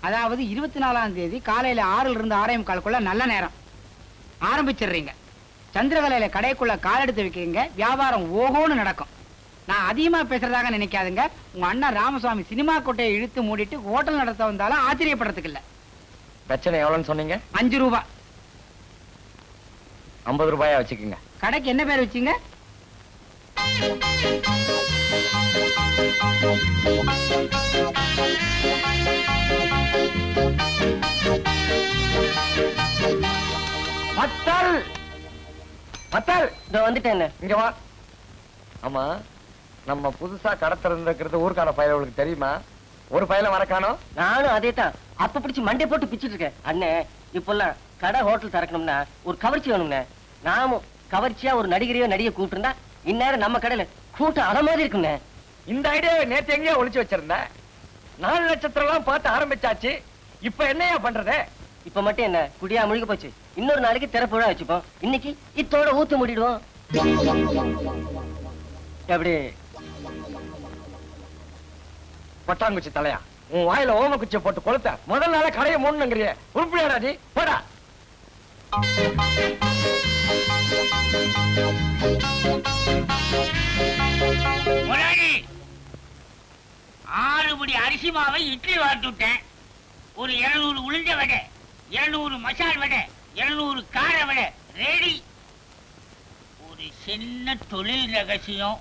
அதாவது 24ஆம் தேதி காலையில 6ல இருந்து 6:45 நல்ல நேரம் ஆரம்பிச்சிடுறீங்க. சந்திரகலையில கடைக்குள்ள கால் எடுத்து வைக்கிறீங்க, வியாபாரம் ஓஹோன்னு நடக்கும். நான் அதிகமா பேசுறதாக நினைக்காதுங்க. உங்க அண்ணன் ராமசுவாமி சினிமா கோட்டையை இழுத்து மூடிட்டு ஹோட்டல் நடத்த வந்தாலும் ஆச்சரியப்படுறதுக்கு இல்ல. பிரச்சனை எவ்வளவுன்னு சொன்னீங்க? 5 ரூபாய். 50 ரூபாயா வச்சுக்கோங்க. கடைக்கு என்ன பேர் வச்சீங்க? மத்தல் மத்தல் வந்துட்டேன். இங்க வா. ஆமா, நம்ம புதுசா கடை திறந்திருக்கிறது ஊர்க்கான பயலுக்கு தெரியுமா? ஒரு பயல மறக்கானோ? நானும் அதே தான் அப்ப பிடிச்சு மண்டை போட்டு பிச்சுட்டு இருக்கேன். அண்ணே, இப்பெல்லாம் கடை ஹோட்டல் திறக்கணும்னா ஒரு கவர்ச்சி வேணும்னே. நாமும் கவர்ச்சியா ஒரு நடிகரையோ நடிகை கூப்பிட்டுருந்தா இந்நேரம் நம்ம கடையில கூட்டம் அத மாதிரி இருக்குண்ணே. இந்த ஐடியாவை நேத்து எங்கேயோ ஒளிச்சு வச்சிருந்த. 4 நட்சத்திரம் எல்லாம் பார்த்து ஆரம்பிச்சாச்சு. இப்ப என்னையா பண்றது? இப்ப மட்டும் என்ன குடியா முழுக போச்சு. இன்னொரு நாளைக்கு திறப்புழா வச்சுப்போம். இன்னைக்கு இத்தோட ஊத்து மூடிடுவோம். எப்படி பட்டாங்குச்சி தலையா, உன் வாயில ஓம குச்சியை போட்டு கொளுத்த முதல் நாள கடையை மூடணுங்கிறிய உருப்படியாடா நீ? போடா. முதலாளி, 6 படி அரிசி மாவை இட்லி வார்த்து விட்டேன். ஒரு 200 உளுந்த வடை, 200 மசால் வடை, 200 கார வடை ரெடி. ஒரு சின்ன தொழில் ரகசியம்.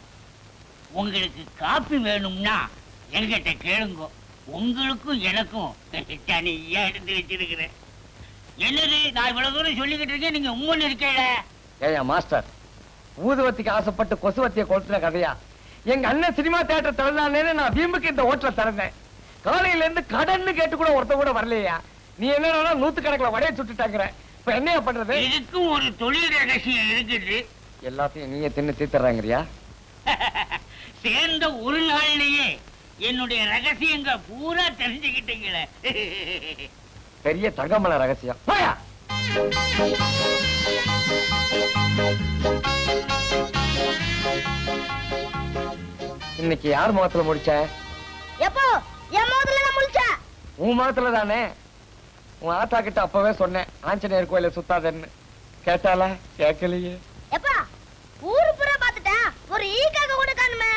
உங்களுக்கு காப்பி வேணும்னா எங்கிட்ட கேளுங்க. உங்களுக்கும் எனக்கும் தனியா எடுத்து வச்சிருக்கிறேன். என்னது நான் இவ்வளவு தூரம் சொல்லிக்கிட்டு இருக்கேன், நீங்க உம்மன் இருக்கல? ஏயா மாஸ்டர், ஊதுவத்திக்கு ஆசைப்பட்டு கொசுவத்திய கொளுத்துற கதையா? எங்க அண்ணன் சினிமா தியேட்டர் திறந்தானே நான் வீம்புக்கு இந்த ஹோட்டல திறந்தேன். காலையில இருந்து கடன்னு கேட்டு கூட ஒருத்த கூட வரலையா? நீ என்ன 100 கணக்குல வடையை சுட்டுட்டாங்கிற. இப்ப என்னையா பண்றது? இதுக்கும் ஒரு தொழில் ரகசியம் இருக்குது. எல்லாத்தையும் நீயே தின்னு தீத்துறாங்கறியா? சேர்ந்த ஒரு நாள்லயே என்னுடைய ரகசியங்க பூரா தெரிஞ்சுக்கிட்டீங்களே. பெரிய தங்கமல ரகசியம். போயா. இன்னைக்கு யார் முகத்துல முடிச்ச? எப்போ என் முகத்துல நான் முடிச்சேன். உன் முகத்துல தானே. உன் ஆத்தா கிட்ட அப்பவே சொன்னேன் ஆஞ்சநேயர் கோயில சுத்தாதன்னு. கேட்டாளா? கேட்கலையே. எப்பா ஊரு பூரா பாத்துட்டேன், ஒரு ஈக்காக கூட காணுமே.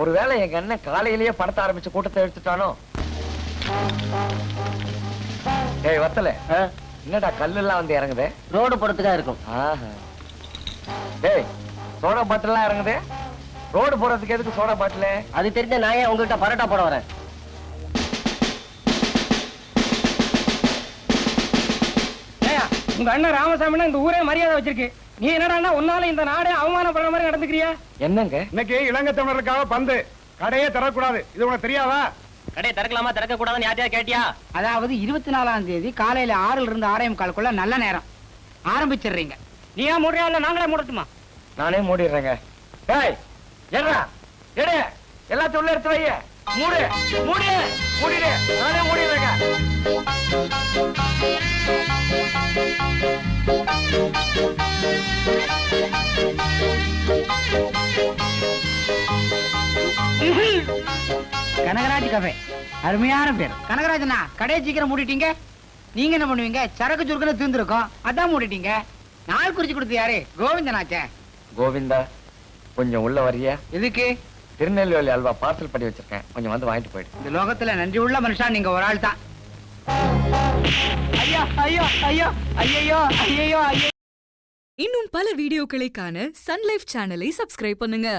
ஒருவேளை எங்க அண்ணன் காலையிலேயே படத்த ஆரம்பிச்சு கூட்டத்தை எடுத்துட்டானோ? ஏய் வத்தல, என்னடா கல்லு எல்லாம் வந்து இறங்குது? ரோடு போறதுக்கா இருக்கும். டேய், சோடா பாட்டில் எல்லாம் இறங்குது. ரோடு போறதுக்கு எதுக்கு சோடா பாட்டில்? அது தெரிஞ்ச நான் ஏன் உங்ககிட்ட பரோட்டா போட வரேன்? உங்க அண்ணன் ராமசாமினா இந்த ஊரே மரியாதை வச்சிருக்கு. நீ என்னடா உன்னால இந்த நாடே அவமானப்படுற மாதிரி நடந்துக்கிறியா? என்னங்க இன்னைக்கு இளங்க தமிழருக்காக பந்து கடையே தரக்கூடாது. இது உனக்கு தெரியாதா? கடையை திறக்கலாமா திறக்க கூடாதுன்னு யாரையா கேட்டியா? அதாவது 24ஆம் தேதி காலையில 6ல இருந்து 6:45 நல்ல நேரம் ஆரம்பிச்சிடுறீங்க. நீ ஏன் மூடுறியா இல்ல நாங்களே மூடட்டுமா? நானே மூடிடுறேங்க. டேய் ஏறா, எடு எல்லாத்தையும் உள்ள எடுத்து வைய. மூடு மூடு மூடிடு. நானே மூடிடுறேங்க. கனகராஜ் கஃபே, அருமையான பேர். கனகராஜனா, கடையை சீக்கிரம் மூடிட்டீங்க. நீங்க என்ன பண்ணுவீங்க? சரக்கு சுருக்குன்னு தீர்ந்துருக்கும், அதான் மூடிட்டீங்க. நாள் குறிச்சு கொடுத்து யாரு? கோவிந்தனாச்சே. கோவிந்தா, கொஞ்சம் உள்ள வரியா? எதுக்கு? திருநெல்வேலி அல்வா பார்சல் பண்ணி வச்சிருக்கேன், கொஞ்சம் வந்து வாங்கிட்டு போயிடு. இந்த லோகத்துல நன்றி உள்ள மனுஷா நீங்க ஒரு ஆள் தான். ஐயோ ஐயோ ஐயோ ஐயோ ஐயோ ஐயோ. இன்னும் பல வீடியோக்களை காண சன் லைஃப் சேனலை சப்ஸ்கிரைப் பண்ணுங்க.